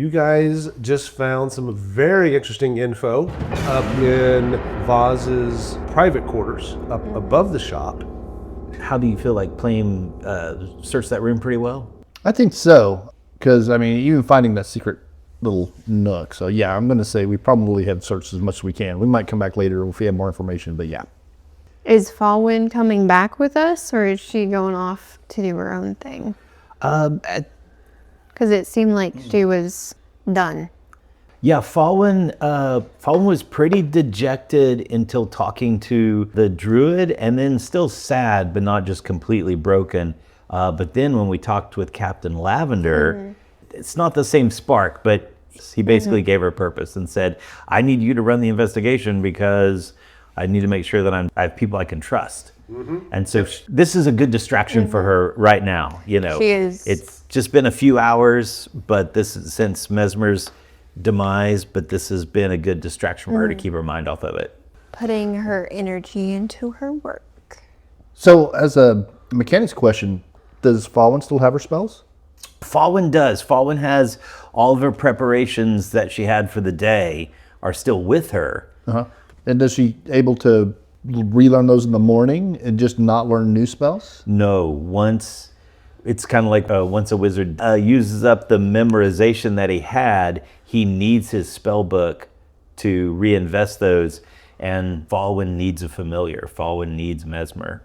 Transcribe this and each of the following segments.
You guys just found some very interesting info up in Vaz's private quarters, up above the shop. How do you feel like Plame searched that room pretty well? I think so, because, I mean, even finding that secret little nook. So, yeah, I'm going to say we probably have searched as much as we can. We might come back later if we have more information, but yeah. Is Fawin coming back with us, or is she going off to do her own thing? Because it seemed like she was done. Yeah, Fawin was pretty dejected until talking to the druid, and then still sad, but not just completely broken. But then when we talked with Captain Lavender, it's not the same spark, but he basically gave her purpose and said, I need you to run the investigation because I need to make sure that I have people I can trust. And so this is a good distraction for her right now. You know, She is. It's just been a few hours, but this is since Mesmer's demise, but this has been a good distraction for her to keep her mind off of it. Putting her energy into her work. So, as a mechanics question, does Fawin still have her spells? Fawin does. Fawin has all of her preparations that she had for the day are still with her. And does she able to relearn those in the morning and just not learn new spells? No, it's kind of like once a wizard uses up the memorization that he had, he needs his spell book to reinvest those. And Fawin needs a familiar. Fawin needs Mesmer.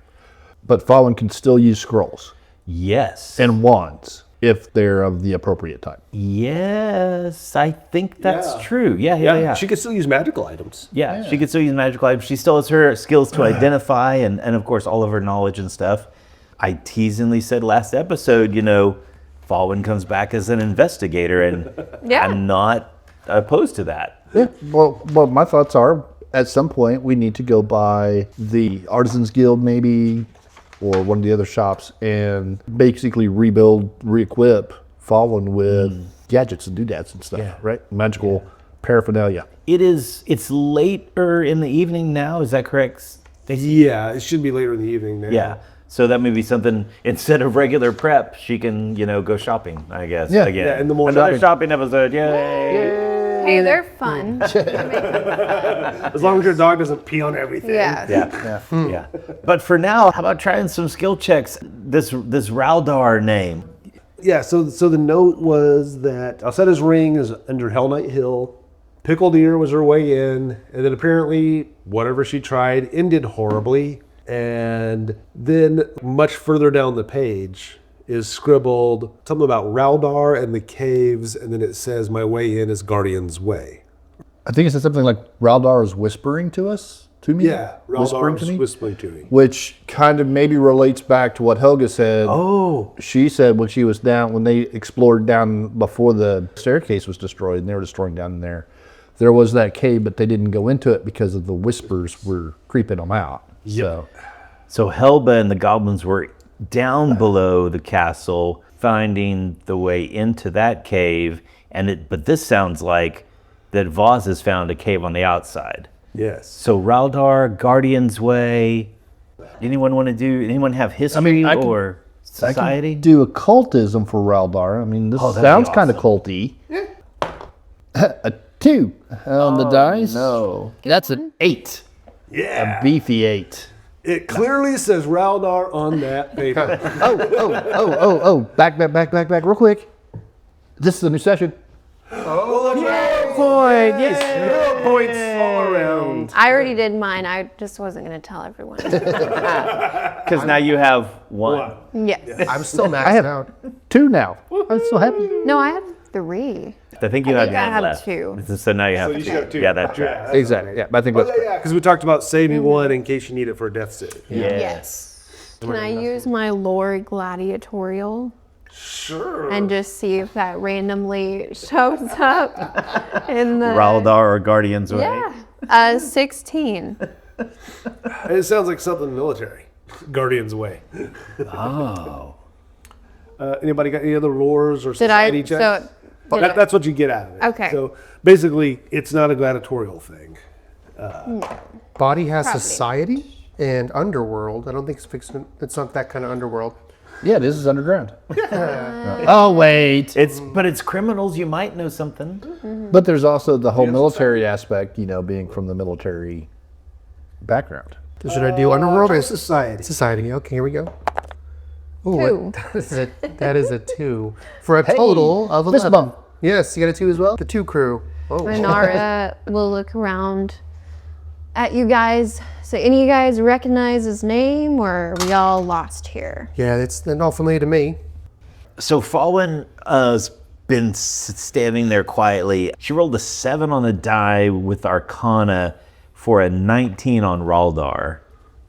But Fawin can still use scrolls Yes. and wands if they're of the appropriate type. Yes, I think that's Yeah. true. Yeah. She could still use magical items. Yeah, she could still use magical items. She still has her skills to identify and of course, all of her knowledge and stuff. I teasingly said last episode, Fawin comes back as an investigator, and Yeah. I'm not opposed to that. Yeah. Well, my thoughts are at some point we need to go by the Artisans Guild maybe, or one of the other shops, and basically re-equip Fawin with gadgets and doodads and stuff, right? Magical paraphernalia. It's later in the evening now, is that correct, Stacy? Yeah, it should be later in the evening now. Yeah. So that may be something, instead of regular prep, she can, go shopping, I guess. Yeah. Again. Yeah, in the morning. Another shopping episode, yay! Hey, they're fun. As long as your dog doesn't pee on everything. Yeah. Yeah. But for now, how about trying some skill checks? This Raldar name. Yeah, so the note was that Alcetta's ring is under Hell Knight Hill. Pickled Ear was her way in, and then apparently whatever she tried ended horribly. And then much further down the page is scribbled something about Raldar and the caves, and then it says, my way in is Guardian's Way. I think it said something like Raldar is whispering to me. Yeah, Raldar is whispering to me. Which kind of maybe relates back to what Helga said. Oh. She said when she was down, when they explored down before the staircase was destroyed, and they were destroying down there was that cave, but they didn't go into it because of the whispers were creeping them out. So Helga and the goblins were down below the castle, finding the way into that cave, but this sounds like that Vaz has found a cave on the outside. Yes. So Raldar, Guardian's Way. Anyone have history I or society? I can do occultism for Raldar. I mean, this sounds kind of culty. A 2 on the dice. No. That's an 8. Yeah. A beefy 8. It clearly says Raldar on that paper. Back, real quick. This is a new session. Point. Yes. 0 points all around. I already did mine. I just wasn't going to tell everyone. Because now you have one. Yes. I'm still maxed I have out. 2 now. I'm so happy. No, I have 3. I think you I have think I one have left. 2. So now you have So you two. should have 2. Yeah, that's right. Yeah, Exactly. Yeah, but I think that's yeah, because we talked about saving one in case you need it for a death save. Yes. Can I use my lore gladiatorial? Sure. And just see if that randomly shows up in the... Raldar or Guardian's Way. Yeah. 16. It sounds like something military. Guardian's Way. Oh. Anybody got any other roars or Did I... society checks? So... That's what you get out of it. Okay. So basically, it's not a gladiatorial thing. Boddy has Probably. society and underworld. I don't think it's not that kind of underworld. Yeah, this is underground. Oh, wait. But it's criminals. You might know something. But there's also the whole military aspect, being from the military background. So should I do underworld or Society. society? Okay, here we go. Ooh, Two. that is a 2 for a total of 11. Fist bump. Yes, you got a 2 as well. The 2 crew. Oh, Inara will look around at you guys. So any of you guys recognize his name, or are we all lost here? yeah, they're all familiar to me. So Fawin has been standing there quietly. She rolled a 7 on the die with Arcana for a 19 on Raldar.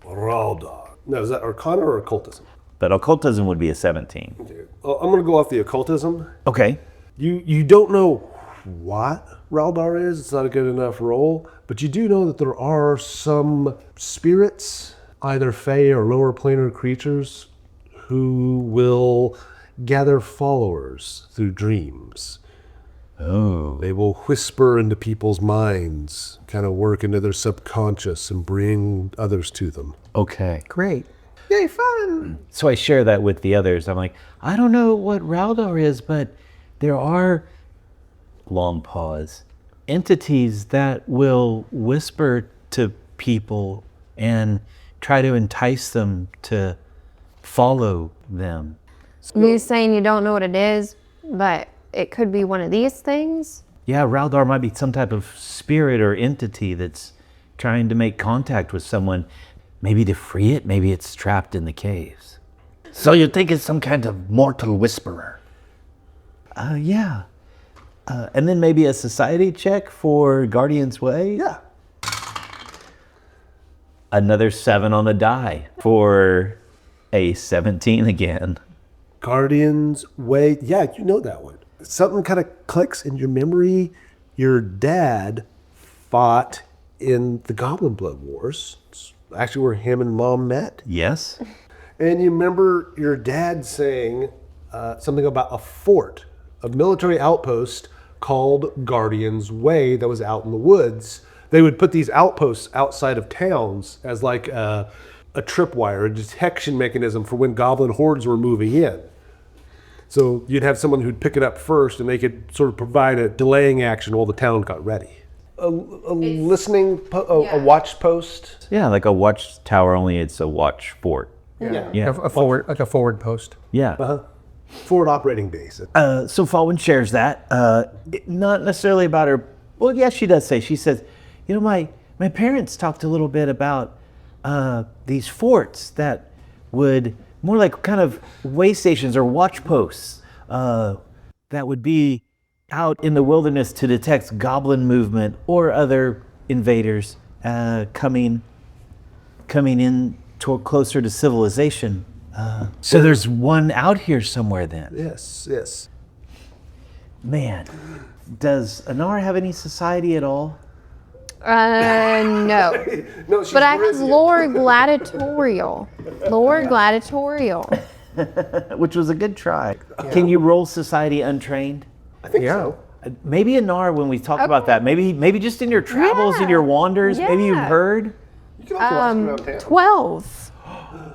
Raldar. No, is that Arcana or Occultism? But occultism would be a 17. Well, I'm going to go off the Occultism. Okay. You don't know what Raldar is. It's not a good enough roll. But you do know that there are some spirits, either Fey or lower planar creatures, who will gather followers through dreams. Oh. They will whisper into people's minds, kind of work into their subconscious and bring others to them. Okay. Great. Yay, fun. So I share that with the others. I'm like, I don't know what Raldar is, but there are, long pause, entities that will whisper to people and try to entice them to follow them. You saying you don't know what it is, but it could be one of these things? Yeah, Raldar might be some type of spirit or entity that's trying to make contact with someone. Maybe to free it, maybe it's trapped in the caves. So you think it's some kind of mortal whisperer? Yeah. And then maybe a society check for Guardian's Way? Yeah. Another 7 on the die for a 17 again. Guardian's Way. Yeah, you know that one. Something kind of clicks in your memory. Your dad fought in the Goblin Blood Wars. It's actually where him and Mom met. Yes? And you remember your dad saying something about a fort, a military outpost called Guardian's Way that was out in the woods. They would put these outposts outside of towns as like a tripwire, a detection mechanism for when goblin hordes were moving in. So you'd have someone who'd pick it up first and they could sort of provide a delaying action while the town got ready. A watch post. Yeah, like a watchtower, only it's a watch fort. Yeah. A forward post. Yeah. Forward operating base. So Fawin shares that. Not necessarily about her. Well, yes, she does say. She says, my parents talked a little bit about these forts that would more like kind of way stations or watch posts that would be out in the wilderness to detect goblin movement or other invaders coming in closer to civilization. So there's one out here somewhere then. Yes. Man, does Inara have any society at all? No. No, she's But I have Meridian. lore gladiatorial. Which was a good try. Can you roll society untrained? I think so. Maybe Inara, when we talk about that, maybe just in your travels and your wanders, maybe you've Yeah. heard. You can also ask around town. 12.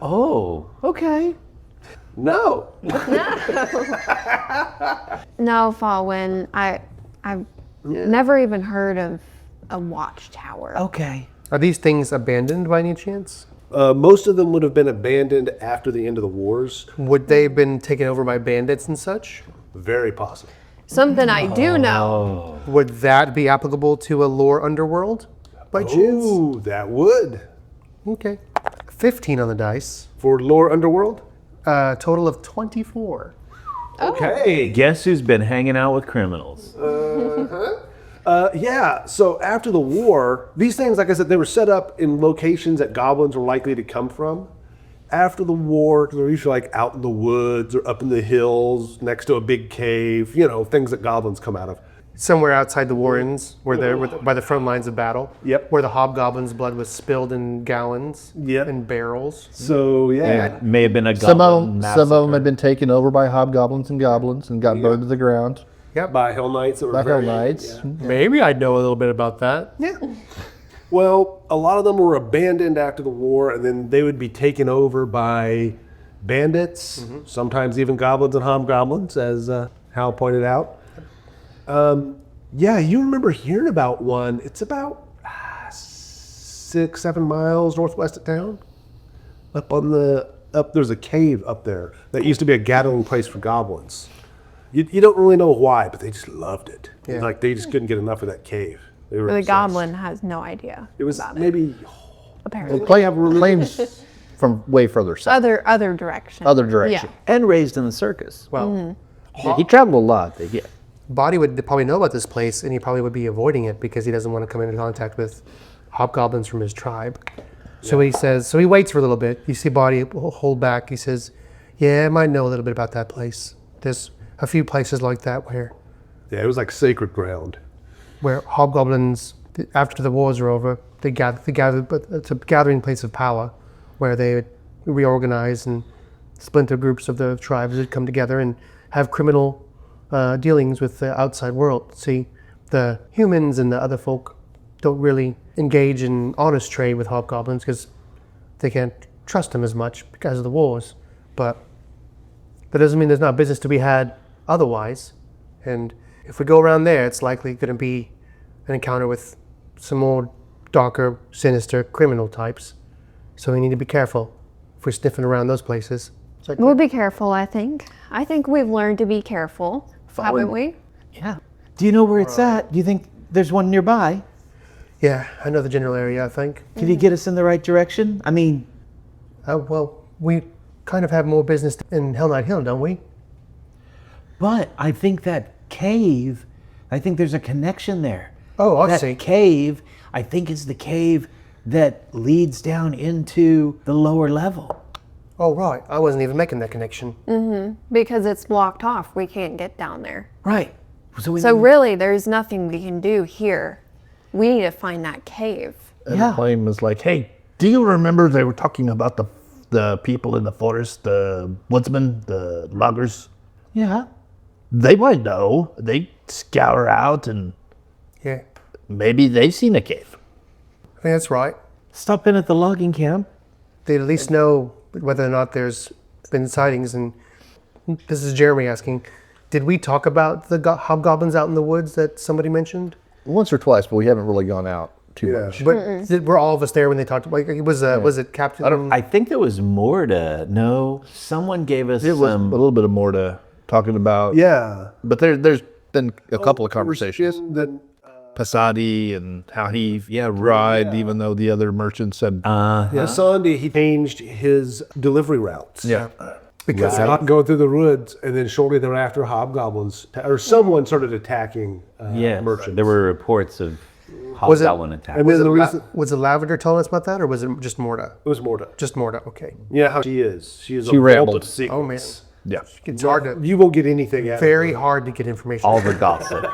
Oh, okay. No. No, Fawin. I've never even heard of a watchtower. Okay. Are these things abandoned by any chance? Most of them would have been abandoned after the end of the wars. Would they have been taken over by bandits and such? Very possible. Something I do know. Would that be applicable to a lore underworld by chance? Ooh, that would. Okay. 15 on the dice. For lore underworld? Total of 24. Okay. Guess who's been hanging out with criminals? Yeah, so after the war, these things, like I said, they were set up in locations that goblins were likely to come from. After the war, they were usually like out in the woods or up in the hills next to a big cave, things that goblins come out of. Somewhere outside the Warrens, where they're by the front lines of battle. Yep. Where the hobgoblin's blood was spilled in gallons. Yep. And barrels. So, yeah. It may have been a Some goblin of them had been taken over by hobgoblins and goblins and got burned to the ground. Yep. By Hell Knights. That were By Hell very- Knights. yeah. Maybe I'd know a little bit about that. Yeah. Well, a lot of them were abandoned after the war, and then they would be taken over by bandits, sometimes even goblins and hobgoblins, as Hal pointed out. Yeah, you remember hearing about one. It's about 6-7 miles northwest of town. There's a cave up there that used to be a gathering place for goblins. You don't really know why, but they just loved it. Yeah. Like they just couldn't get enough of that cave. They were The obsessed. goblin has no idea. It was about maybe apparently. Plame's from way further south. Other direction. Other direction. And raised in the circus. Well, Yeah, he traveled a lot. Yeah. Boddy would probably know about this place, and he probably would be avoiding it because he doesn't want to come into contact with hobgoblins from his tribe. So he says, so he waits for a little bit. You see Boddy hold back. He says, yeah, I might know a little bit about that place. There's a few places like that where it was like sacred ground. hobgoblins, after the wars are over, they gather, but it's a gathering place of power where they reorganize and splinter groups of the tribes that come together and have criminal dealings with the outside world. See, the humans and the other folk don't really engage in honest trade with hobgoblins because they can't trust them as much because of the wars. But that doesn't mean there's not business to be had otherwise. And if we go around there, it's likely going to be an encounter with some more darker, sinister criminal types. So we need to be careful if we're sniffing around those places. We'll be careful, I think. I think we've learned to be careful, haven't we? Yeah. Do you know where it's at? Do you think there's one nearby? Yeah, I know the general area, I think. Can you get us in the right direction? I mean, Well, we kind of have more business in Hell Knight Hill, don't we? but I think that cave, I think there's a connection there. Oh, I that see. Cave, I think is the cave that leads down into the lower level. Oh, right. I wasn't even making that connection. Because it's blocked off. We can't get down there. Right. So we So really, there's nothing we can do here. We need to find that cave. And Yeah. Plame was like, hey, do you remember they were talking about the people in the forest, the woodsmen, the loggers? yeah. They might know. They scour out and Yeah, maybe they've seen a cave. I think that's right. Stop in at the logging camp. They at least know whether or not there's been sightings. And this is Jeremy asking, did we talk about the hobgoblins out in the woods that somebody mentioned? Once or twice, but we haven't really gone out too much. But were all of us there when they talked? Like, was it Captain? I think there was more to know. Someone gave us It was a some. little bit of more to talking about. Yeah. But there's been a couple of conversations. That Pasadi and how he ride, even though the other merchant said, Sandy, he changed his delivery routes. because Not going through the woods, and then shortly thereafter, hobgoblins or someone started attacking Yes, merchants. there were reports of Was it- hobgoblin attacks. And then the reason was it Lavender telling us about that, or was it just Morta? it was Morta. Just Morta. Okay. Yeah, how she is. She is a She vault rambled. of secrets. Oh man, yeah. it's hard to. You won't get anything out of Very her. hard to get information. all the gossip.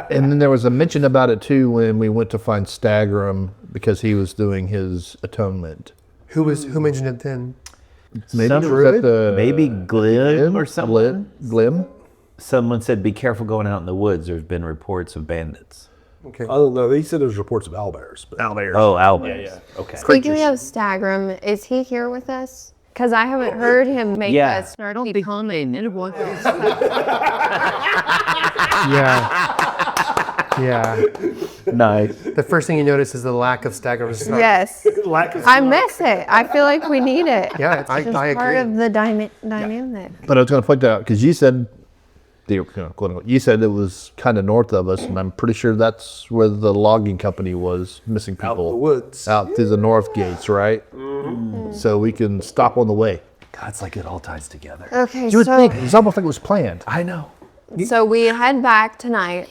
And then there was a mention about it too when we went to find Stagrum because he was doing his atonement. Who mentioned it then? Maybe Some it was at the maybe Glim or someone. Glim. Someone said, "Be careful going out in the woods. There's been reports of bandits." Okay. I don't know. They said there's reports of owlbears. But Oh, Albans. Okay. Speaking of Stagrum, is he here with us? Because I haven't heard him make Yeah. a snarky comment. Yeah. Nice. The first thing you notice is the lack of stagger. Yes. lack of I miss it. I feel like we need it. Yeah, I It's part agree. of the dynamic. But I was going to point out because you said, quote unquote, you said it was kind of north of us, and I'm pretty sure that's where the logging company was missing out in the people woods. out through the north gates, right? So we can stop on the way. God, it's like it all ties together. Okay, You would so think it's almost like it was planned. I know. we head back tonight.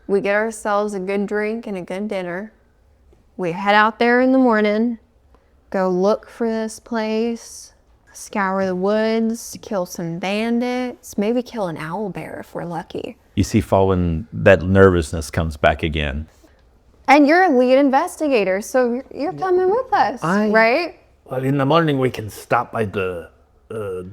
We get ourselves a good drink and a good dinner. We head out there in the morning, go look for this place, scour the woods, kill some bandits, maybe kill an owlbear if we're lucky. You see, Fawin, that nervousness comes back again. And you're a lead investigator, so you're coming with us, right? But in the morning we can stop by the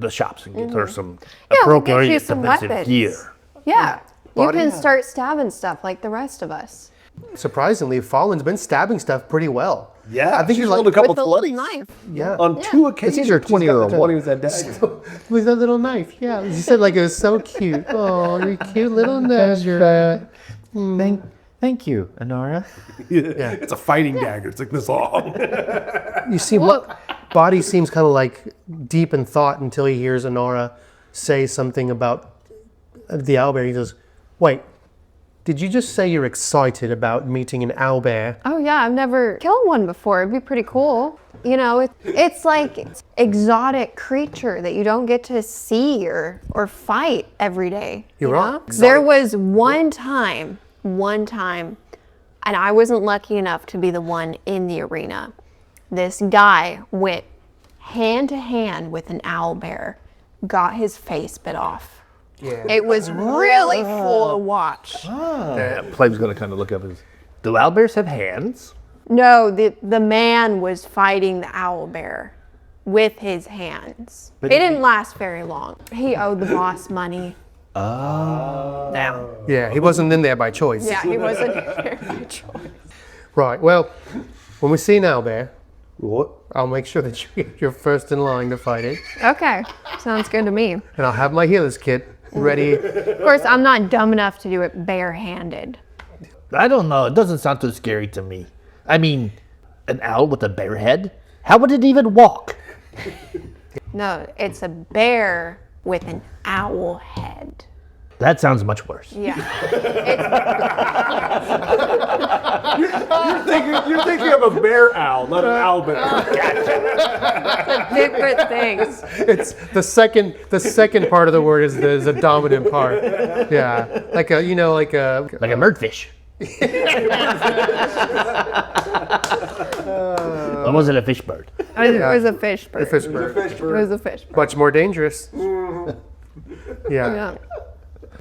shops and get her some Yeah, we'll get appropriate you some defensive weapons. gear. Yeah. You can start stabbing stuff like the rest of us. Surprisingly, Fawin's been stabbing stuff pretty well. Yeah, I think she's you're rolled like a couple With the 20s. knife. yeah. On 2 occasions. It's either 20 or a 20 one. with that dagger. With that little knife, yeah. You said like it was so cute. Oh, you cute little Nezra. Thank you, Inara. It's a fighting dagger. It's like this long. You see, what Boddy seems kind of like deep in thought until he hears Inara say something about the owlbear. He goes, "Wait, did you just say you're excited about meeting an owlbear?" Oh yeah, I've never killed one before. It'd be pretty cool. You know, it's like exotic creature that you don't get to see or fight every day. You're you right. know? There was one time, and I wasn't lucky enough to be the one in the arena. This guy went hand to hand with an owlbear, got his face bit off. Yeah. It was really full of watch. Plame's going to kind of look up and do owlbears have hands? No, the man was fighting the owlbear with his hands. It didn't last very long. He owed the boss money. Oh. Now. Yeah, he wasn't in there by choice. Yeah, he wasn't here by choice. Right. Well, when we see an owlbear, What? I'll make sure that you're first in line to fight it, Okay, sounds good to me. and I'll have my healer's kit ready. Of course, I'm not dumb enough to do it barehanded. I don't know. It doesn't sound too scary to me. I mean, an owl with a bear head? How would it even walk? No, it's a bear with an owl head. That sounds much worse. Yeah. You're thinking of a bear owl, not an owl bear. It's different things. It's the second part of the word is the dominant part. Yeah, like a Like a murderfish. Or was it a fish bird? It was a fish bird. fish bird. It was a fish bird. Much more dangerous. Yeah. Yeah.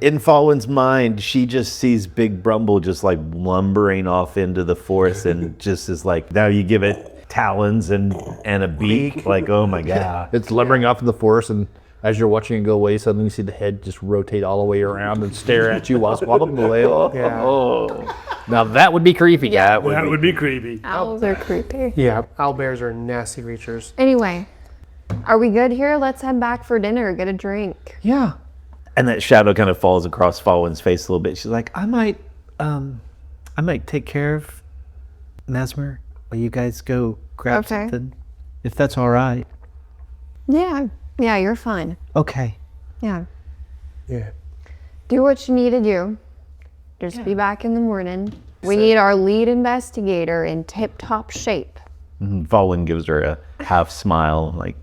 In Fawin's mind, she just sees Big Brumble just like lumbering off into the forest and just is like, now you give it talons and a beak. Like, oh my God. It's lumbering off in the forest, and as you're watching it go away, suddenly you see the head just rotate all the way around and stare at you while it's waddling away. Yeah. Oh. Now that would be creepy. That That would be creepy. Owls are creepy. Yeah. Owlbears are nasty creatures. Anyway, are we good here? Let's head back for dinner, get a drink. Yeah. And that shadow kind of falls across Fawin's face a little bit. She's like, I might take care of Mesmer while you guys go grab Okay. something, if that's all right. Yeah. Yeah, you're fine. Okay. Yeah. Yeah. Do what you need to do. Just be back in the morning. We need our lead investigator in tip-top shape. And Fawin gives her a half smile, like,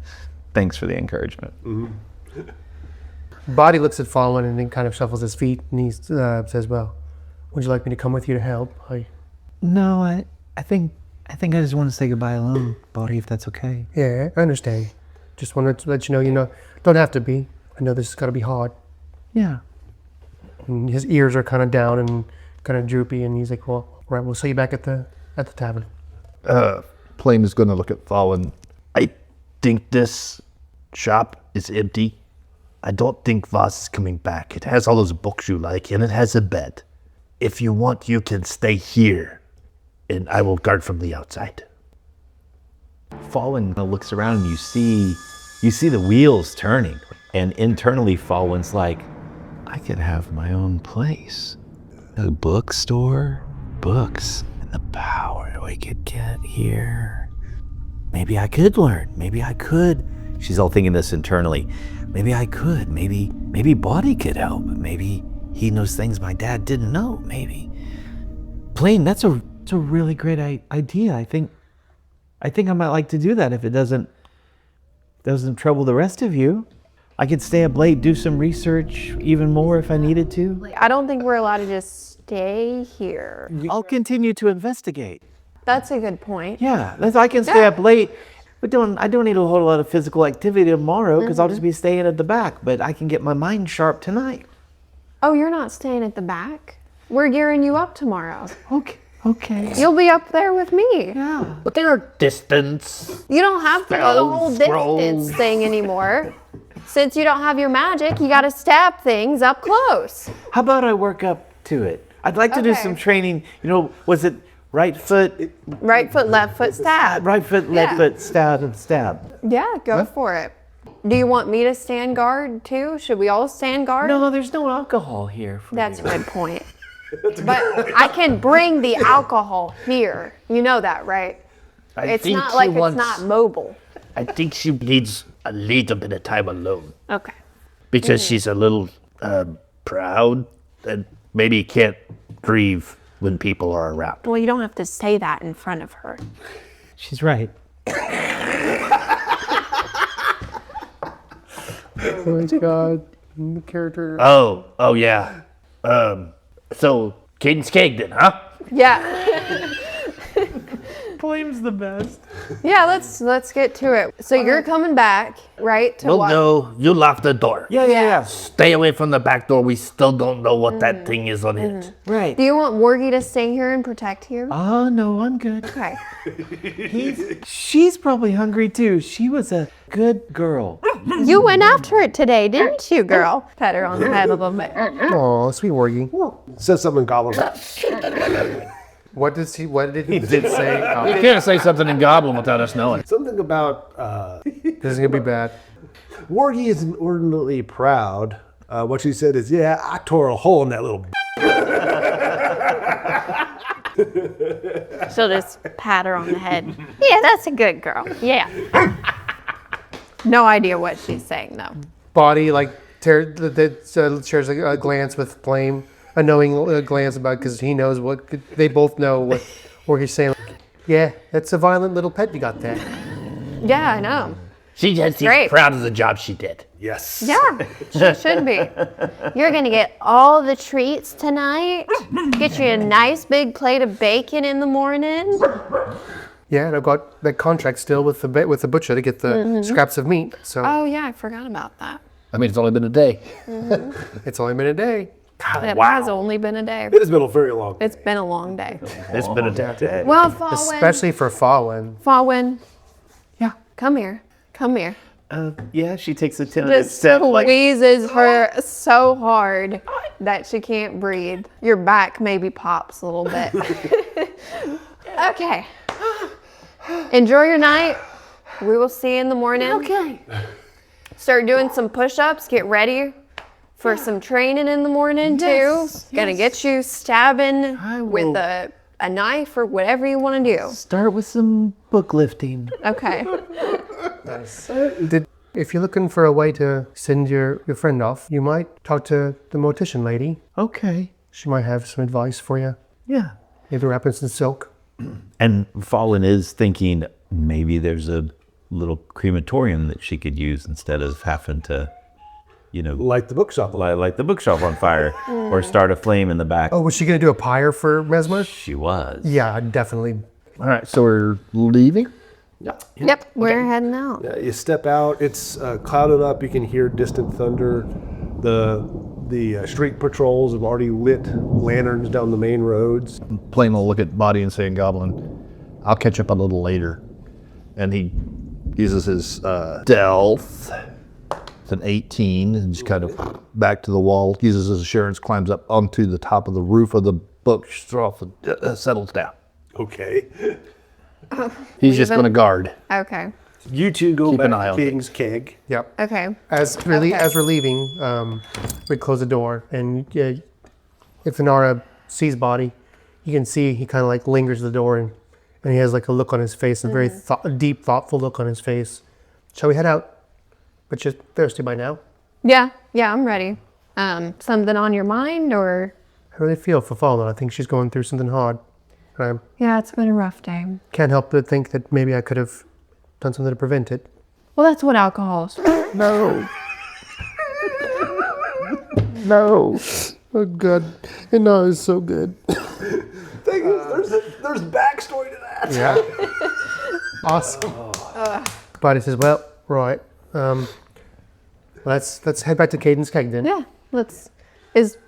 thanks for the encouragement. Boddy looks at Fawin and then kind of shuffles his feet, and he says, "Well, would you like me to come with you to help?" No, I think I just want to say goodbye alone, Boddy, if that's okay. Yeah, I understand. Just wanted to let you know, don't have to be. I know this has got to be hard. Yeah. And his ears are kind of down and kind of droopy, and he's like, "Well, all right, we'll see you back at the tavern." Plame is going to look at Fawin. I think this shop is empty. I don't think Voss is coming back. It has all those books you like, and it has a bed. If you want, you can stay here, and I will guard from the outside. Fawin looks around and you see the wheels turning. And internally Fawin's like, I could have my own place. A bookstore, books, and the power we could get here. Maybe I could learn. Maybe I could. She's all thinking this internally. Maybe I could. Maybe Boddy could help. Maybe he knows things my dad didn't know. Maybe. Plame, that's a really great idea. I think I might like to do that if it doesn't trouble the rest of you. I could stay up late, do some research even more if I needed to. I don't think we're allowed to just stay here. I'll continue to investigate. That's a good point. Yeah, I can stay up late. But I don't need a whole lot of physical activity tomorrow because I'll just be staying at the back. But I can get my mind sharp tonight. Oh, you're not staying at the back? We're gearing you up tomorrow. Okay. You'll be up there with me. Yeah. But there are distance. You don't have to go the whole Spells, distance thing anymore. Since you don't have your magic, you got to stab things up close. How about I work up to it? I'd like to do some training. You know, was it right foot, Right foot, left foot, stab. right foot, left foot, stab, and stab? Yeah, go for it. Do you want me to stand guard too? Should we all stand guard? No, there's no alcohol here. That's a good point. But I can bring the alcohol here. You know that, right? It's think not she like wants- it's not mobile. I think she needs a little bit of time alone Okay. because she's a little proud and maybe can't grieve when people are around. Well, you don't have to say that in front of her. She's right. Oh my god. The character. Oh yeah. So Caden's Cagden, huh? Yeah. Flame's the best. Yeah, let's get to it. So you're coming back, right? To Well, what? no, you locked the door. Yeah. Stay away from the back door. We still don't know what that thing is on it. Right. Do you want Wargie to stay here and protect you? Oh, no, I'm good. Okay. She's probably hungry too. She was a good girl. You went after it today, didn't you, girl? Pat her on the head a little bit. Oh, sweet Wargie. Says something in Goblin. What did he say? Oh, You can't say something in Goblin without us knowing. Something about this is gonna be bad. Wargie is inordinately proud. What she said is, yeah, I tore a hole in that little. She'll just pat her on the head. Yeah, that's a good girl. Yeah. No idea what she's saying though. Boddy shares a glance with Plame, a knowing glance about because he knows what they both know what he's saying. Yeah, that's a violent little pet you got there. Yeah, I know. She's Great. proud of the job she did. Yes. Yeah, she should be. You're gonna get all the treats tonight. Get you a nice big plate of bacon in the morning. Yeah, and I've got that contract still with the butcher to get the scraps of meat. So Oh yeah, I forgot about that. I mean, it's only been a day. it's only been a day. It has only been a day. It has been a very long. It's been a long day. It's been a day. Well, Fawin. Especially for Fawin. Fawin. Yeah. Come here. Come here. Yeah, she takes a tentative Just step. Like, squeezes her so hard that she can't breathe. Your back maybe pops a little bit. Okay. Enjoy your night. We will see you in the morning. Okay. Start doing some push-ups. Get ready for some training in the morning too. Gonna get you stabbing with a knife or whatever you want to do. start with some book lifting. Okay. If you're looking for a way to send your friend off, you might talk to the mortician lady. Okay. She might have some advice for you. Yeah. Maybe wrap in some silk. And Fawin is thinking maybe there's a little crematorium that she could use instead of having to, Like the bookshop. light the bookshelf on fire or start a flame in the back. Oh, was she gonna do a pyre for Mesmer? She was. Yeah, definitely. All right, so we're leaving. Yep. We're heading out. You step out. It's clouded up. You can hear distant thunder. The street patrols have already lit lanterns down the main roads. Plame will look at Boddy and say in Goblin, I'll catch up a little later. And he uses his stealth. It's an 18, and just kind of back to the wall, uses his assurance, climbs up onto the top of the roof of the bookshelf and settles down. Okay. He's just going to guard. Okay. You two go Keep back an eye to on Bing's keg. Yep. Okay. As we're leaving, we close the door, and if Inara sees Boddy, you can see he kind of like lingers at the door, and he has like a look on his face, a very deep, thoughtful look on his face. Shall we head out? But you're thirsty by now. Yeah. Yeah, I'm ready. Something on your mind or? I really feel for Fawin. I think she's going through something hard. And I Yeah, it's been a rough day. can't help but think that maybe I could have done something to prevent it. Well, that's what alcohol is. No. No. Oh, God. Inara is so good. Thing is, there's backstory to that. Yeah. Awesome. Boddy says, well, right. Let's head back to Caden's keg then. Yeah. Is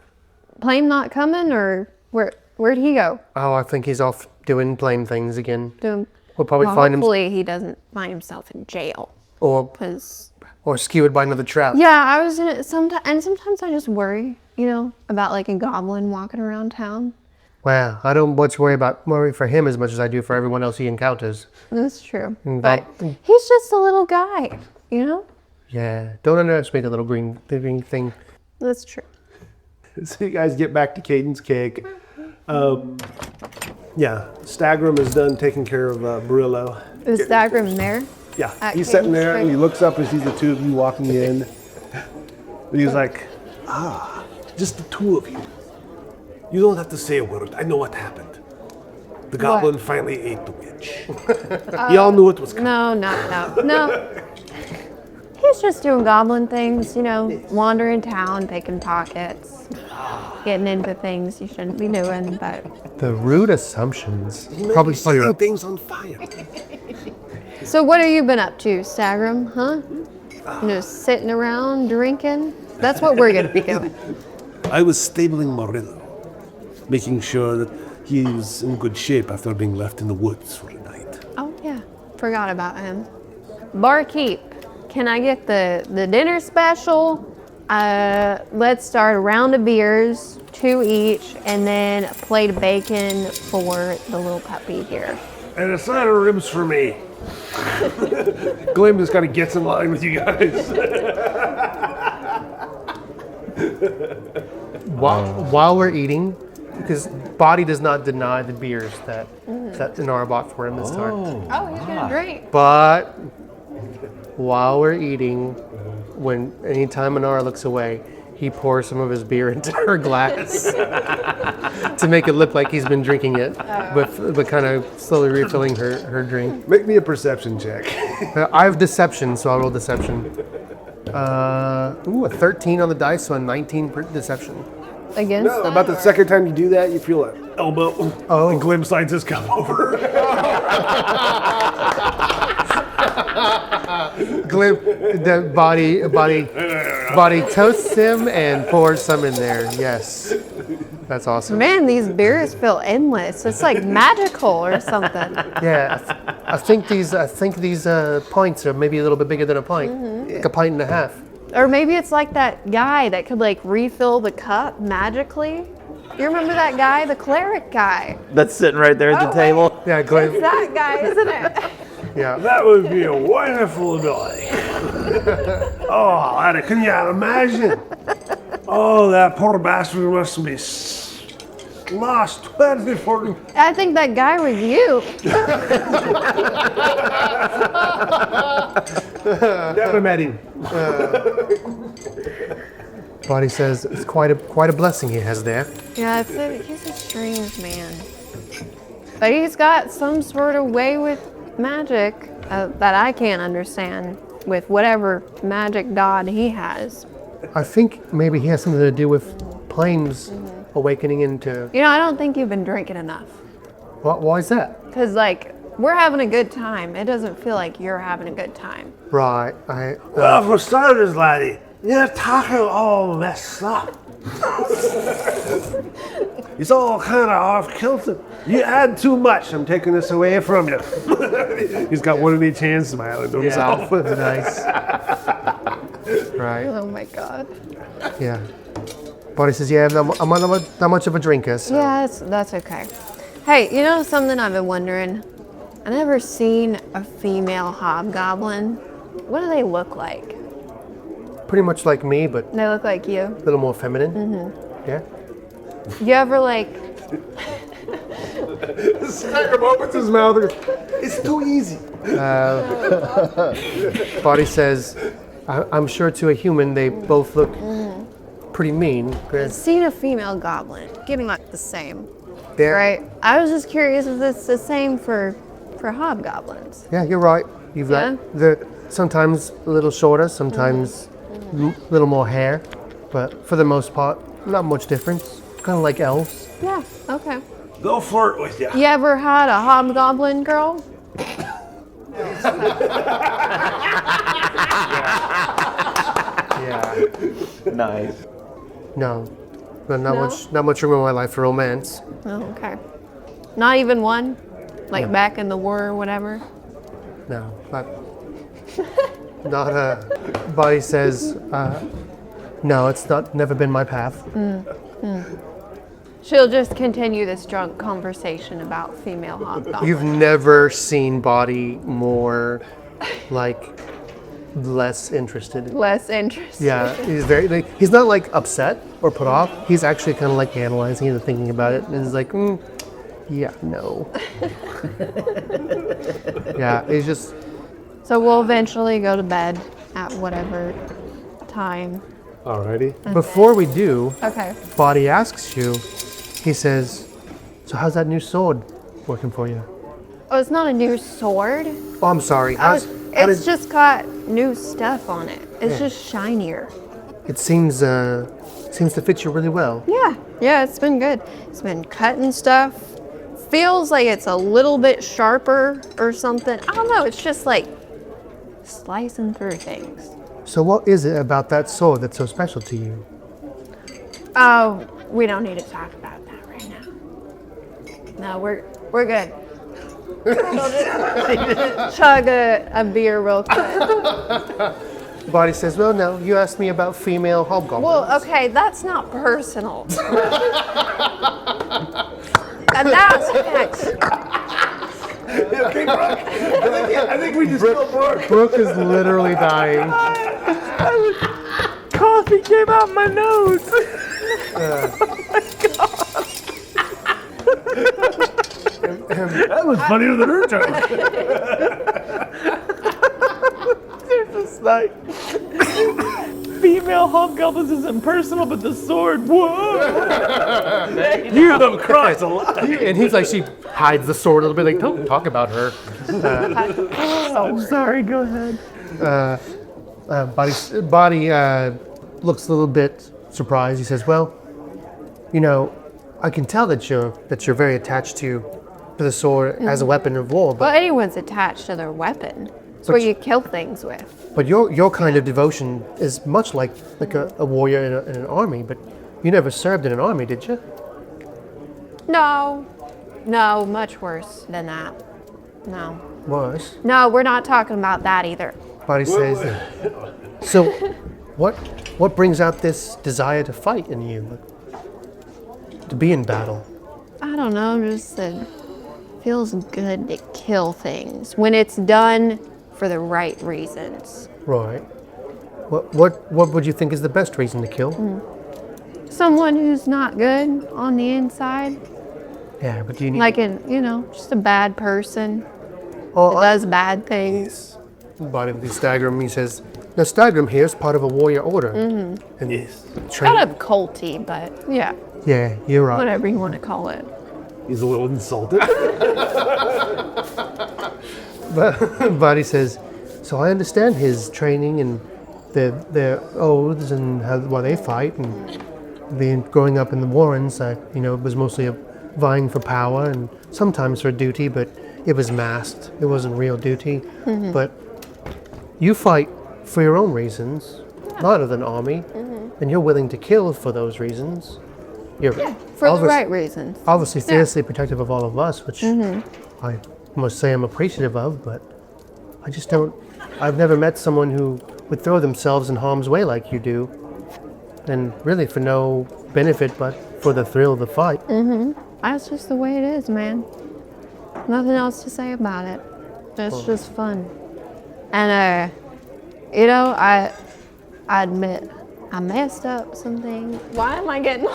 Plame not coming or where'd he go? Oh, I think he's off doing Plame things again. Doing, We'll probably well, find him. hopefully he doesn't find himself in jail. or Because skewered by another trap. yeah, I was gonna sometimes I just worry, about like a goblin walking around town. Well, I don't much worry for him as much as I do for everyone else he encounters. That's true. Mm, But he's just a little guy, Yeah, don't underestimate the green thing. That's true. So you guys get back to Caden's cake. Stagram is done taking care of Brillo. Is Stagram there? Yeah, At he's sitting there Caden's and he looks up and sees the two of you walking in. And he's like, just the two of you. You don't have to say a word. I know what happened. The goblin finally ate the witch. Y'all knew it was coming. No. He's just doing goblin things, wandering town, picking pockets, getting into things you shouldn't be doing, but... The rude assumptions. Probably setting things on fire. So what have you been up to, Stagram, huh? Just sitting around, drinking? That's what we're gonna be doing. I was stabling Morillo, making sure that he's in good shape after being left in the woods for the night. Oh yeah, forgot about him. Barkeep, can I get the dinner special? Let's start a round of beers, 2 each, and then a plate of bacon for the little puppy here. And a side of ribs for me. Glim just kind of gets in line with you guys. While we're eating, because Boddy does not deny the beers that Inara bought for him this time. Oh, he's gonna drink. But while we're eating, anytime Inara looks away, he pours some of his beer into her glass to make it look like he's been drinking it, but kind of slowly refilling her drink. Make me a perception check. I have deception, so I'll roll deception. A 13 on the dice, so a 19 deception. Against No, about the second time you do that, you feel an elbow. Oh. And Glim slides his cup over. Glim, the body toasts him and pours some in there. Yes, that's awesome. Man, these beers feel endless. It's like magical or something. Yeah, I think these pints are maybe a little bit bigger than a pint, like a pint and a half. Or maybe it's like that guy that could like refill the cup magically. You remember that guy, the cleric guy? That's sitting right there at the table. Yeah, Glim. It's that guy, isn't it? Yeah. That would be a wonderful ability. Oh, laddie, can you imagine? Oh, that poor bastard must be lost 24. I think that guy was you. Never met him. Boddy says it's quite a blessing he has there. Yeah, he's a strange man. But he's got some sort of way with magic that I can't understand with whatever magic god he has. I think maybe he has something to do with Plame's awakening into. I don't think you've been drinking enough. Why is that? Because, like, we're having a good time. It doesn't feel like you're having a good time. Right. Well, for starters, laddie, you're talking all messed up. It's all kind of off kilter. You add too much. I'm taking this away from you. He's got one in each hand smiling to himself. Nice. Right. Oh my god. Yeah. Boddy says, yeah, I'm not much of a drinker. So. Yeah, that's okay. Hey, something I've been wondering? I've never seen a female hobgoblin. What do they look like? Pretty much like me, but They look like you. a little more feminine. Mm-hmm. Yeah. You ever like... Stagram opens his mouth. It's too easy. Boddy says, I'm sure to a human they both look pretty mean. Seen a female goblin. Getting like the same. They're- Right? I was just curious if it's the same for hobgoblins. Yeah, you're right. You've got sometimes a little shorter, sometimes a little more hair, but for the most part, not much difference. Kind of like elves. Yeah, okay. They'll flirt with you. You ever had a hobgoblin girl? Yeah. Nice. No, not much room in my life for romance. Oh, okay. Not even one? Like back in the war or whatever? No, Not Boddy says, no, it's never been my path. She'll just continue this drunk conversation about female hobgoblins. You've never seen Boddy more, like, less interested. Less interested. Yeah, he's very, he's not like upset or put off. He's actually kind of like analyzing it and thinking about it. And he's like, yeah, no. Yeah, he's just, So we'll eventually go to bed at whatever time. Alrighty. before we do, Okay. Boddy asks you, he says, so how's that new sword working for you? Oh, it's not a new sword. Oh, I'm sorry. It's just got new stuff on it. It's just shinier. It seems to fit you really well. Yeah, it's been good. It's been cutting stuff. Feels like it's a little bit sharper or something. I don't know. It's just like slicing through things. So what is it about that sword that's so special to you? Oh, we don't need to talk about that right now. No, we're good. So just chug a beer real quick. Boddy says, well, no, you asked me about female hobgoblins. Well, okay, that's not personal. And that's facts. Okay, Brook. I think we just killed Brook. Brook is literally dying. Coffee came out my nose. That was funnier than her joke. It's like female hobgoblins isn't personal, but the sword, whoa! You hear them cries a lot. And he's like, she hides the sword a little bit, like, don't talk about her. I'm sorry. Go ahead. Boddy looks a little bit surprised. He says, well, you know, I can tell that you're very attached to the sword as a weapon of war, Well, but anyone's attached to their weapon. It's what you kill things with. your kind of devotion is much like a warrior in an army, but you never served in an army, did you? No, much worse than that. No. Was. No, we're not talking about that either. Boddy says, so what brings out this desire to fight in you? To be in battle? I don't know, just it feels good to kill things when it's done for the right reasons. Right. What would you think is the best reason to kill? Someone who's not good on the inside, Yeah, but do you need like just a bad person Oh, that does bad things. Boddy with the stagrum, he says, now stagrum here is part of a warrior order. And train. Kind of culty, but yeah, Yeah, you're right. whatever you want to call it. He's a little insulted. But Boddy says, so I understand his training and their oaths and why they fight and growing up in the Warrens. It was mostly a vying for power and sometimes for duty, but it was masked. It wasn't real duty. But you fight for your own reasons, not of an army, and you're willing to kill for those reasons. You're For the right reasons. obviously fiercely protective of all of us, which I must say I'm appreciative of, but I just don't. I've never met someone who would throw themselves in harm's way like you do, and really for no benefit but for the thrill of the fight. That's just the way it is, man. Nothing else to say about it. It's just fun. And I admit I messed up something. Why am I getting all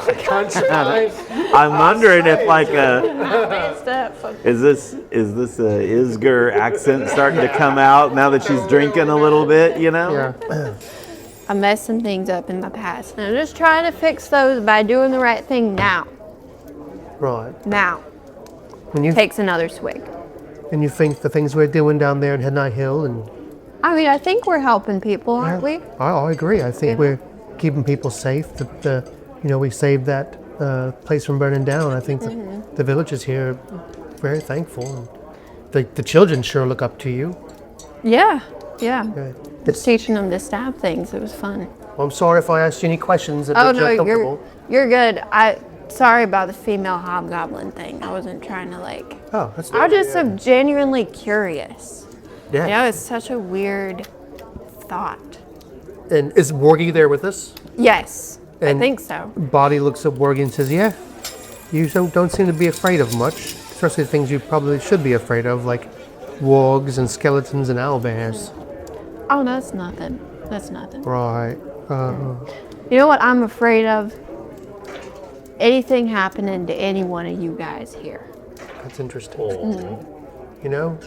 I'm wondering if I messed up something. is this a Isger accent starting to come out now that she's drinking a little bit, Yeah. I messed some things up in my past. And I'm just trying to fix those by doing the right thing now. Right. Now. And you Takes another swig. think the things we're doing down there in Headnight Hill, and I mean, I think we're helping people, aren't we? I agree. I think we're keeping people safe. We saved that place from burning down. I think the villagers here are very thankful. And the children sure look up to you. Yeah. It's, Teaching them to stab things. It was fun. I'm sorry if I asked you any questions that Oh you're no, uncomfortable. you're good. Sorry about the female hobgoblin thing. I wasn't trying to Oh, that's I just am genuinely curious. yeah. It's such a weird thought. And is Wargy there with us? Yes, I And- think so. Boddy looks at Wargy and says, yeah, you don't seem to be afraid of much, especially things you probably should be afraid of, like wargs and skeletons and owlbears. Oh, that's nothing. That's nothing. Right. You know what I'm afraid of? Anything happening to any one of you guys here. That's interesting. You know?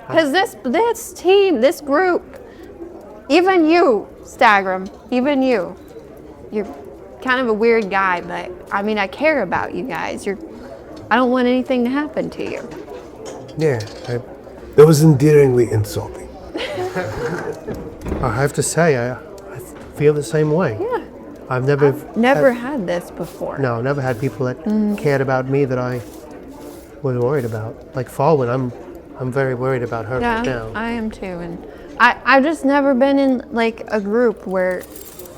Because this team, this group, even you, Stagram, even you're kind of a weird guy, but I mean, I care about you guys. I don't want anything to happen to you. Yeah. That was endearingly insulting. I have to say, I feel the same way. Yeah. I've never Never had this before. No, never had people that cared about me that I was worried about. Like Fawin, I'm very worried about her Yeah, right now. I am too, and I've just never been in like a group where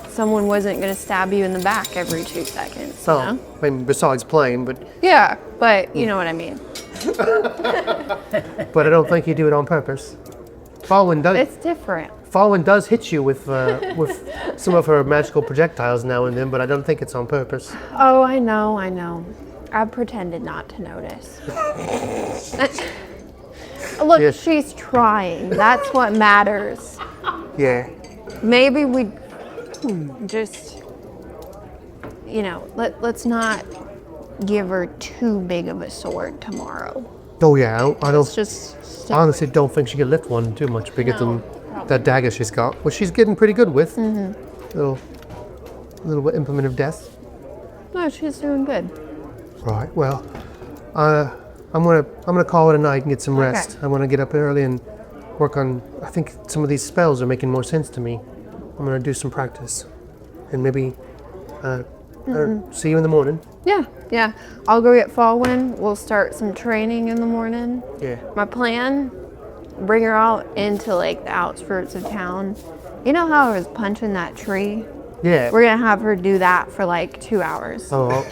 someone wasn't gonna stab you in the back every 2 seconds. So, You know? I mean, besides Plame, but Yeah, but you know what I mean. I don't think you do it on purpose. Fawin It's different. does hit you with some of her magical projectiles now and then, but I don't think it's on purpose. Oh, I know. I pretended not to notice. Look, Yeah. she's trying. That's what matters. Yeah. Maybe we just, let's not give her too big of a sword tomorrow. Oh yeah, I don't. It's just I honestly don't think she could lift one too much bigger than probably that dagger she's got, which she's getting pretty good with. Little implement of death. No, she's doing good. Right. Well, I'm gonna call it a night and get some rest. I want to get up early and work on. I think some of these spells are making more sense to me. I'm gonna do some practice, and maybe see you in the morning. Yeah. I'll go get Fawin. We'll start some training in the morning. Yeah. My plan, bring her out into like the outskirts of town. You know how I was punching that tree? Yeah. We're gonna have her do that for like 2 hours. Oh,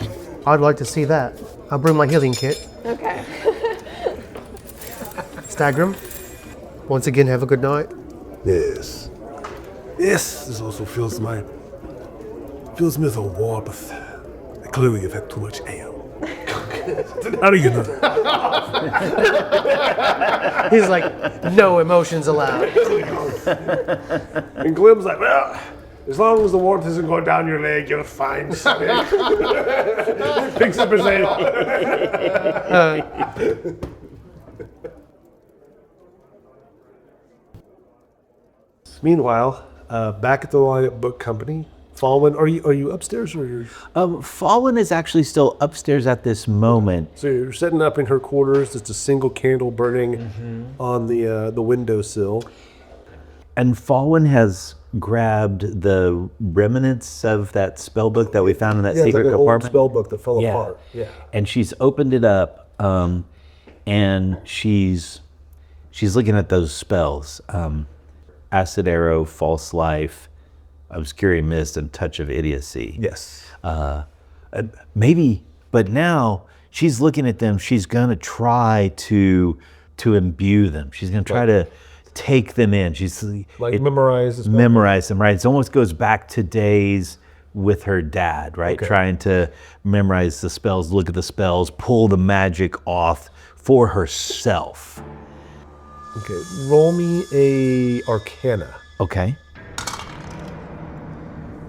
I'd like to see that. I'll bring my healing kit. Okay. Stagram. Once again, have a good night. Yes. Yes, this also fills me with a warmth. Clearly you've had too much ale. How do you know that? He's like, no emotions allowed. And Glim's like, well, as long as the warmth isn't going down your leg, you're fine. Picks up his ale. Meanwhile, back at the Lineup Book Company, Fawin, are you upstairs or you're? Fawin is actually still upstairs at this moment. So you're setting up in her quarters. Just a single candle burning on the windowsill. And Fawin has grabbed the remnants of that spell book that we found in that Yeah, it's secret like an old compartment. spell book that fell Yeah. apart. Yeah. And she's opened it up, and she's looking at those spells: acid arrow, false life, obscuring mist, and touch of idiocy. Yes. Maybe, but now she's looking at them. She's gonna try to imbue them. She's gonna try to take them in. She's Memorize the spell. memorize them, right? It almost goes back to days with her dad, right? Okay. Trying to memorize the spells, look at the spells, pull the magic off for herself. Okay. Roll me a Arcana. Okay.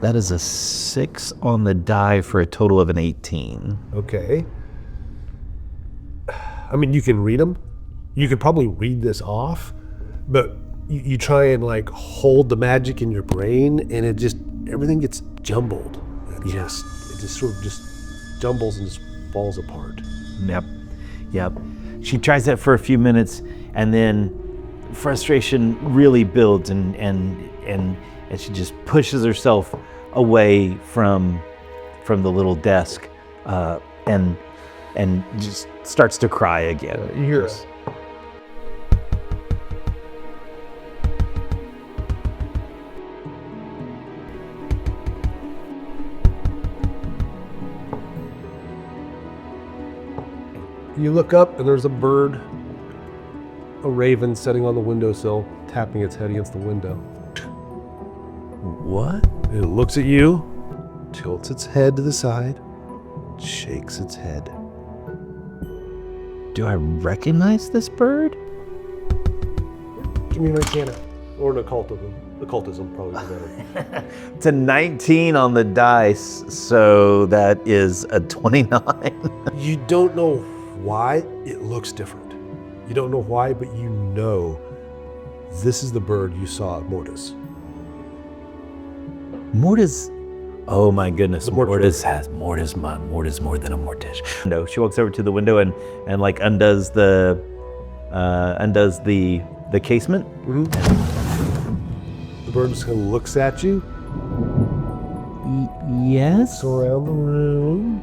That is a 6 on the die for a total of an 18. Okay. I mean, you can read them. You could probably read this off, but you try and like hold the magic in your brain, and everything gets jumbled. It just sort of just jumbles and just falls apart. Yep. She tries that for a few minutes, and then frustration really builds, and she just pushes herself away from the little desk, and just starts to cry again. You hear it. You look up and there's a bird, a raven sitting on the windowsill, tapping its head against the window. What? It looks at you, tilts its head to the side, shakes its head. Do I recognize this bird? Give me an Arcana. Or an occultism. Occultism probably be better. It's a 19 on the dice, so that is a 29. You don't know why it looks different. You don't know why, but you know this is the bird you saw at Mortis. Mortis. Oh my goodness, The mortuary. Mortis more than a mortician. No, she walks over to the window and like undoes the casement. The bird just kind of looks at you, Yes. around the room.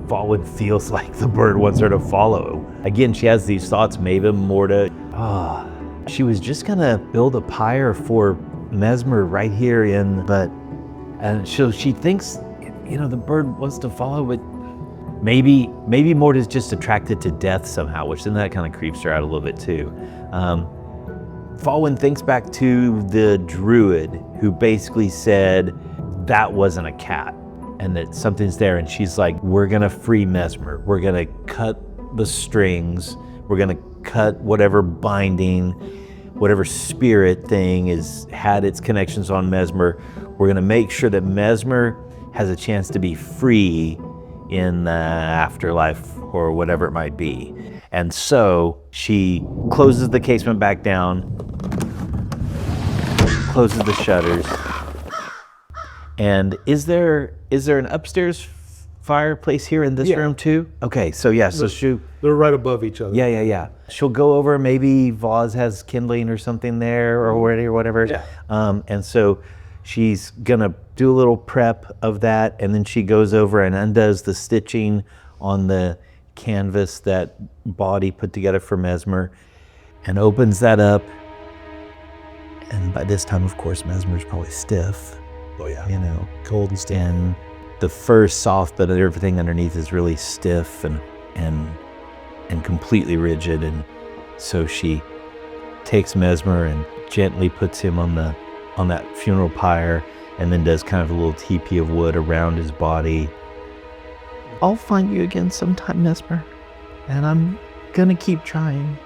Fawin feels like the bird wants her to follow. Again, she has these thoughts, maybe Morta. She was just gonna build a pyre for Mesmer right here and so she thinks, the bird wants to follow, but maybe Morta's just attracted to death somehow, which then that kind of creeps her out a little bit too. Fawin thinks back to the druid who basically said that wasn't a cat and that something's there, and she's like, we're gonna free Mesmer. We're gonna cut the strings. We're gonna cut whatever binding, whatever spirit thing had its connections on Mesmer. We're gonna make sure that Mesmer has a chance to be free in the afterlife or whatever it might be. And so she closes the casement back down, closes the shutters. And is there an upstairs fireplace here in this room too? Okay, so yeah, so They're right above each other. yeah. She'll go over, maybe Vaz has kindling or something there or whatever. Yeah. And so she's gonna do a little prep of that, and then she goes over and undoes the stitching on the canvas that Boddy put together for Mesmer and opens that up. And by this time, of course, Mesmer's probably stiff. Oh yeah. Cold and stiff. And the fur's soft, but everything underneath is really stiff and completely rigid. And so she takes Mesmer and gently puts him on that funeral pyre, and then does kind of a little teepee of wood around his body. I'll find you again sometime, Mesmer, and I'm gonna keep trying,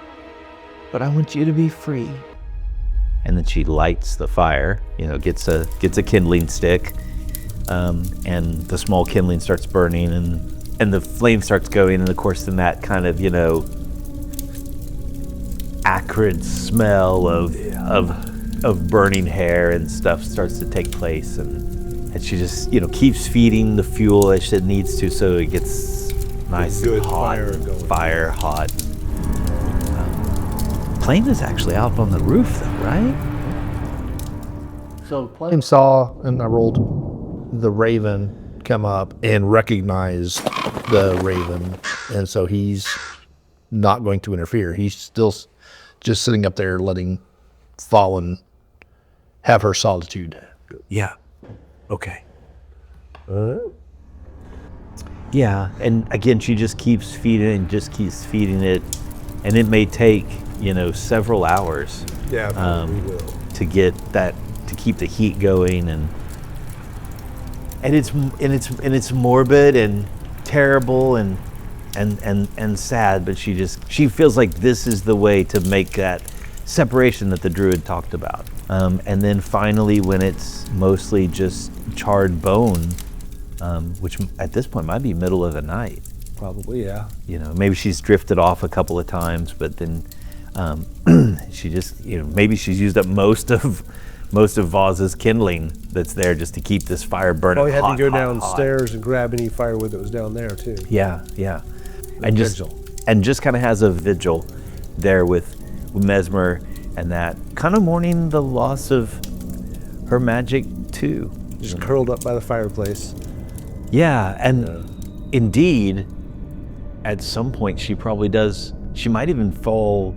but I want you to be free. And then she lights the fire, gets a kindling stick, and the small kindling starts burning, and the flame starts going, and of course then that kind of, acrid smell of burning hair and stuff starts to take place, and she just, keeps feeding the fuel as it needs to, so it gets nice Good and hot, fire going. hot. Plame is actually out on the roof though, right? So Plame saw, and I rolled the raven come up and recognize the raven, and so he's not going to interfere. He's still just sitting up there letting Fawin have her solitude. Yeah. Okay. Yeah, and again, she just keeps feeding it, and it may take, several hours. Yeah, we will. To get that, to keep the heat going, and it's morbid and terrible and sad, but she feels like this is the way to make that separation that the druid talked about. And then finally, when it's mostly just charred bone, which at this point might be middle of the night. Probably, yeah. Maybe she's drifted off a couple of times, but then she just, maybe she's used up most of Vaz's kindling that's there just to keep this fire burning. Probably had hot, to go hot, downstairs and grab any firewood that was down there too. hot. Yeah. And Vigil. just kind of has a vigil there with Mesmer, and that kind of mourning the loss of her magic too. Just curled up by the fireplace. Yeah, and indeed, at some point she probably does. She might even fall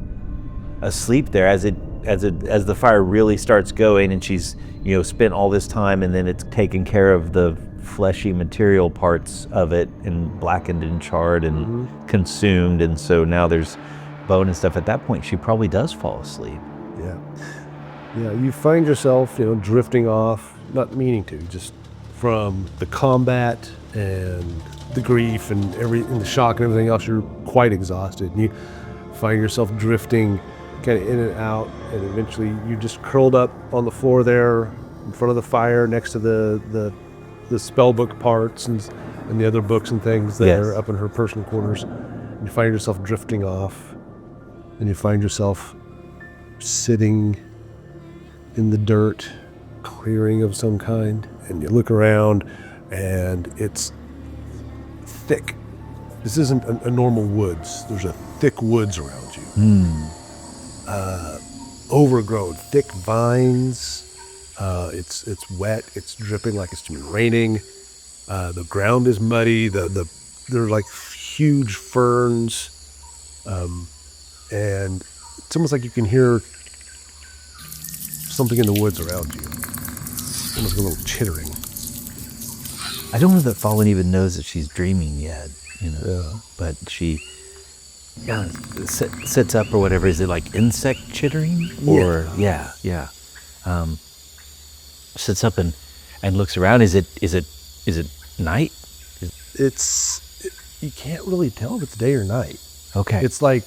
asleep there as the fire really starts going, and she's spent all this time, and then it's taken care of the fleshy material parts of it and blackened and charred and consumed, and so now there's bone and stuff. At that point, she probably does fall asleep. Yeah. Yeah, you find yourself, drifting off, not meaning to, just from the combat and the grief and the shock and everything else. You're quite exhausted, and you find yourself drifting kind of in and out, and eventually you just curled up on the floor there in front of the fire next to the spell book parts and the other books and things that are up in her personal quarters. And you find yourself drifting off, and you find yourself sitting in the dirt, clearing of some kind, and you look around and it's thick. This isn't a normal woods. There's a thick woods around you. Overgrown, thick vines. It's wet. It's dripping like it's been raining. The ground is muddy. There are like huge ferns, and it's almost like you can hear something in the woods around you. Almost like a little chittering. I don't know that Fawin even knows that she's dreaming yet, Yeah. but she sits up or whatever. Is it like insect chittering? Or yeah. Sits up and looks around. Is it night? You can't really tell if it's day or night. Okay. It's like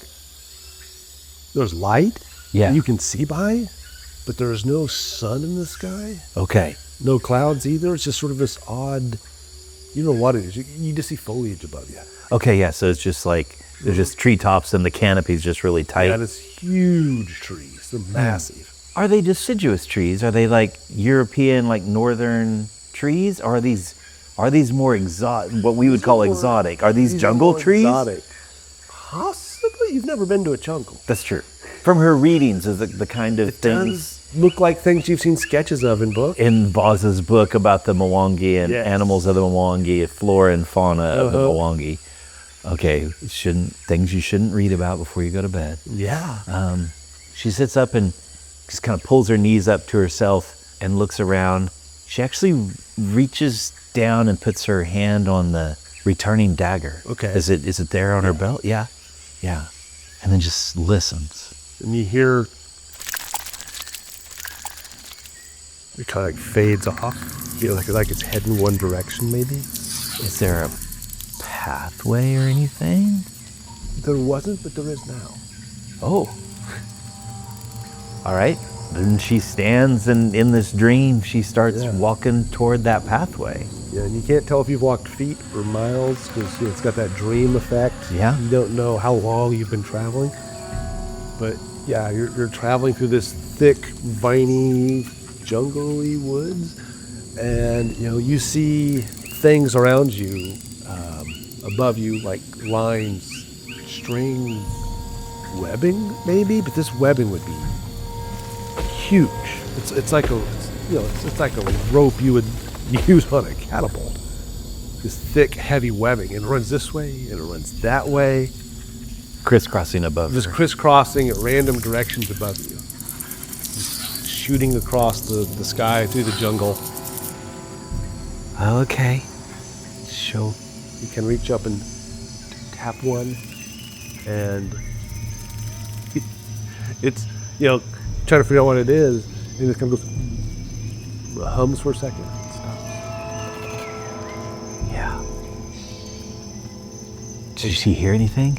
there's light. Yeah. You can see by, but there's no sun in the sky. Okay. No clouds either. It's just sort of this odd. You don't know what it is. You just see foliage above you. Okay, yeah, so it's just like, there's just treetops and the canopy's just really tight. Yeah, it's huge trees. They're massive. Are they deciduous trees? Are they like European, like northern trees? Or are these more exotic, what we would call exotic? Are these jungle trees? Exotic. Possibly. You've never been to a jungle. That's true. From her readings, is the kind of things Look like things you've seen sketches of in books. in Vaz's book about the Mwangi and Yes. animals of the Mwangi, flora and fauna of the Mwangi. Okay, things you shouldn't read about before you go to bed. Yeah. She sits up and just kind of pulls her knees up to herself and looks around. She actually reaches down and puts her hand on the returning dagger. Okay. Is it there on her belt? Yeah. Yeah. And then just listens. And you hear it kind of like fades off. You know, like it's heading one direction maybe. Is there a pathway or anything? There wasn't, but there is now. Oh. All right. Then she stands and in this dream she starts walking toward that pathway. Yeah, and you can't tell if you've walked feet or miles because it's got that dream effect. Yeah. You don't know how long you've been traveling. But yeah, you're traveling through this thick, viney, jungly woods, and you see things around you, above you, like lines, string webbing maybe, but this webbing would be huge. It's like a rope you would use on a catapult. This thick, heavy webbing, and it runs this way and it runs that way. Crisscrossing above Just her. crisscrossing at random directions above you. Just shooting across the sky through the jungle. Okay. Show. You can reach up and tap one, and it's, trying to figure out what it is, and it kind of goes, hums for a second, and stops. Yeah. Did she hear anything?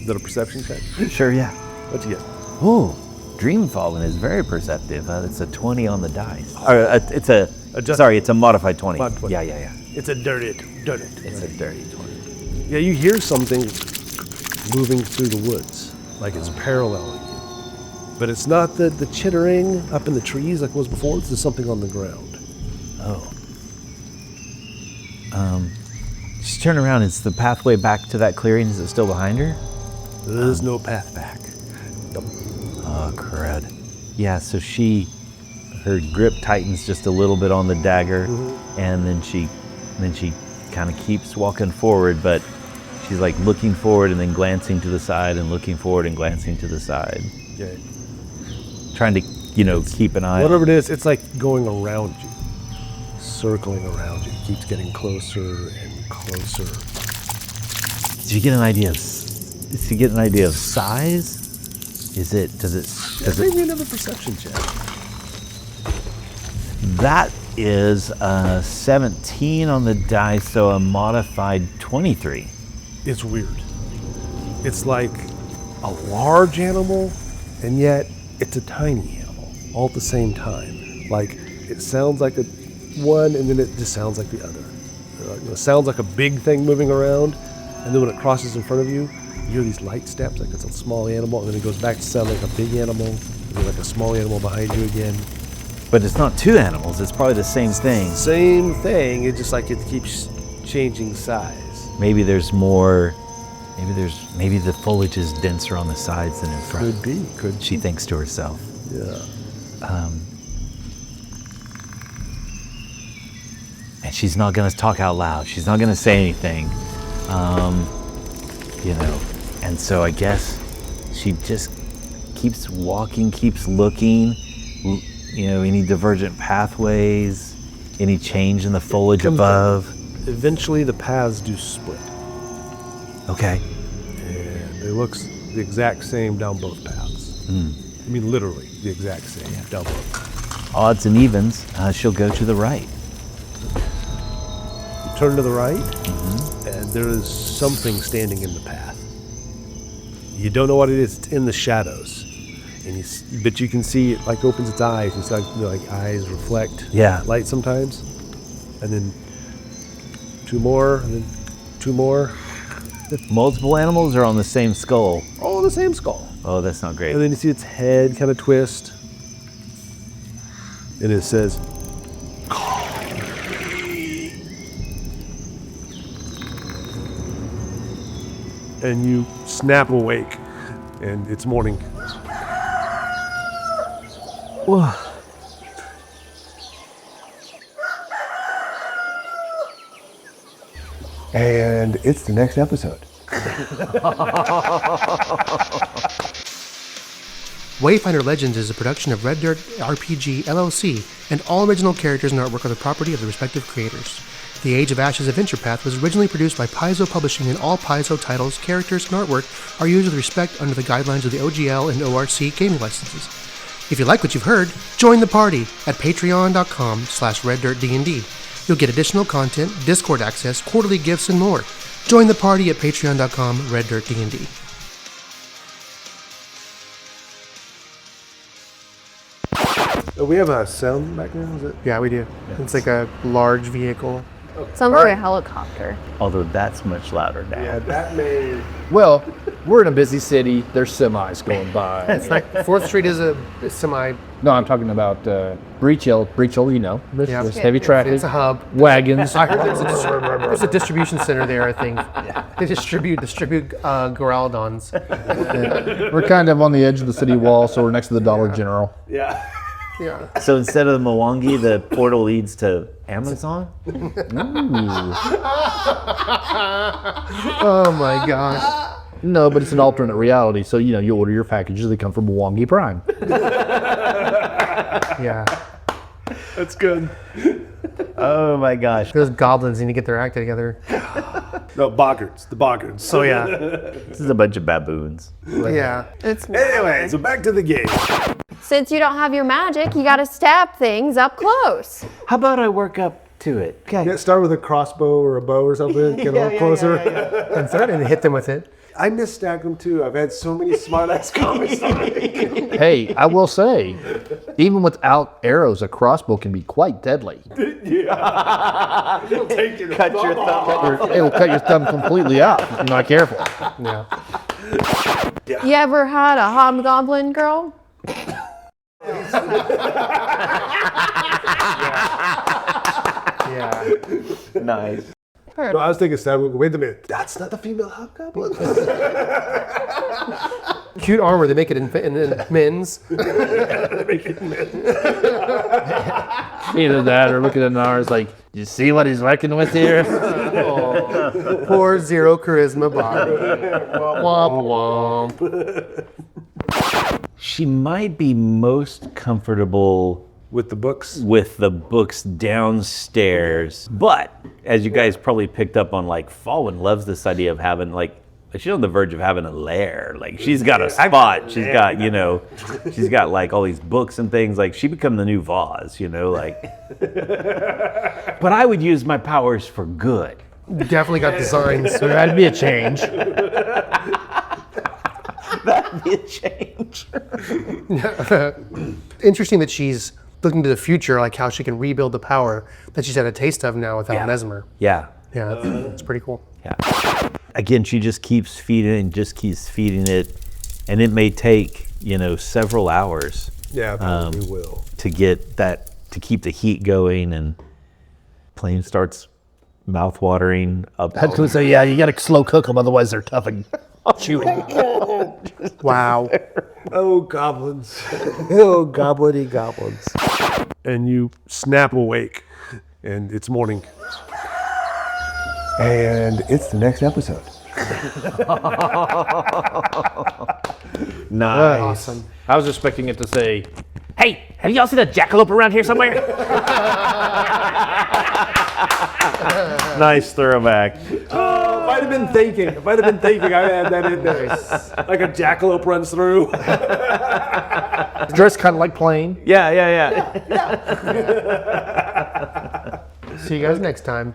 Is that a perception check? Sure, yeah. What'd you get? Oh, Dream Fallen is very perceptive. It's a 20 on the dice. Or it's a modified 20. Mod 20. Yeah. It's a dirty. It's a dirty 20. Yeah, you hear something moving through the woods, like it's paralleling you. But it's not the chittering up in the trees like it was before. It's just something on the ground. Oh. She's turned around. Is the pathway back to that clearing? Is it still behind her? There's no path back. Nope. Oh, crud. Yeah, so her grip tightens just a little bit on the dagger, and then she kind of keeps walking forward, but she's like looking forward and then glancing to the side and looking forward and glancing to the side. Okay. Trying to, keep an eye. Whatever it is, it's like going around you, circling around you. It keeps getting closer and closer. Did you get an idea of size? Is it? Does it? Maybe another perception check. That is a 17 on the dice, so a modified 23. It's weird. It's like a large animal, and yet it's a tiny animal all at the same time. Like it sounds like one, and then it just sounds like the other. It sounds like a big thing moving around, and then when it crosses in front of you, you hear these light steps, like it's a small animal, and then it goes back to sound like a big animal, and then like a small animal behind you again. But it's not two animals. It's probably the same thing. Same thing. It's just like it keeps changing size. Maybe there's more. Maybe the foliage is denser on the sides than in front. Could She thinks to herself. Yeah. And she's not going to talk out loud. She's not going to say anything. And so I guess she just keeps walking, keeps looking. Any divergent pathways, any change in the foliage above. Eventually the paths do split. Okay. And it looks the exact same down both paths. I mean, literally the exact same down both. Odds and evens, she'll go to the right. You turn to the right, and there is something standing in the path. You don't know what it is. It's in the shadows. But you can see it like opens its eyes. It's like eyes reflect light sometimes. And then two more, and then two more. Multiple animals are on the same skull. All the same skull. Oh, that's not great. And then you see its head kind of twist. And it says, and you snap awake, and it's morning. Whoa. And it's the next episode. Wayfinder Legends is a production of Red Dirt RPG LLC, and all original characters and artwork are the property of the respective creators. The Age of Ashes Adventure Path was originally produced by Paizo Publishing, and all Paizo titles, characters, and artwork are used with respect under the guidelines of the OGL and ORC gaming licenses. If you like what you've heard, join the party at patreon.com/reddirtdnd. You'll get additional content, Discord access, quarterly gifts, and more. Join the party at patreon.com/reddirtdnd. We have a sound back now, is it? Yeah, we do. It's like a large vehicle. Sounds like a helicopter. Although that's much louder now. Yeah, that may... Well, we're in a busy city. There's semis going by. It's like 4th Street is a semi. No, I'm talking about Breachill. Breachill, there's, Yeah. there's heavy traffic. It's a hub. Wagons. I heard there's a distribution center there, I think. They distribute Geraldons. We're kind of on the edge of the city wall, so we're next to the Dollar General. Yeah. Yeah. So instead of the Mwangi, the portal leads to Amazon? Oh my gosh. No, but it's an alternate reality. So, you order your packages, they come from Mwangi Prime. Yeah. That's good. Oh my gosh. Those goblins need to get their act together. No, boggards. The boggards. So yeah. This is a bunch of baboons. Yeah. It's Anyway, so back to the game. Since you don't have your magic, you gotta stab things up close. How about I work up to it? Okay. Yeah, start with a crossbow or a bow or something. Get a little closer. And threaten and hit them with it. I misstack them too. I've had so many smart-ass comments. Hey, I will say, even without arrows, a crossbow can be quite deadly. Cut your thumb off. It will cut your thumb completely out if you're not careful. Yeah. You ever had a hobgoblin girl? Yeah. Nice. No, I was thinking, wait a minute. That's not the female hobgoblin. Cute armor. They make it in men's. Either that or look at Inara, it's like, you see what he's working with here? Poor 0 charisma body. Womp womp. She might be most comfortable With the books. with the books downstairs. But as you guys probably picked up on, Fawin loves this idea of having she's on the verge of having a lair. Like she's got a spot. She's got, you know, she's got like all these books and things. Like she become the new Vaz, you know, like. But I would use my powers for good. Definitely got designs. So that'd be a change. That'd be a change. Interesting that she's looking to the future, like how she can rebuild the power that she's had a taste of now without Mesmer. Yeah. Yeah, that's pretty cool. Yeah. Again, she just keeps feeding it, and it may take, you know, several hours. Yeah, probably will. To get that, to keep the heat going, and Plame starts mouth watering up. I was gonna say, yeah, you gotta slow cook them, otherwise they're tough and chewy. Wow. Oh, goblins. Oh, gobliny goblins. And you snap awake, and it's morning. And it's the next episode. Nice. Awesome. I was expecting it to say, "Hey, have y'all seen a jackalope around here somewhere?" Nice throwback. If I'd have been thinking, I'd have had that in there. Like a jackalope runs through. Dressed kind of like Plame. Yeah. See you guys next time.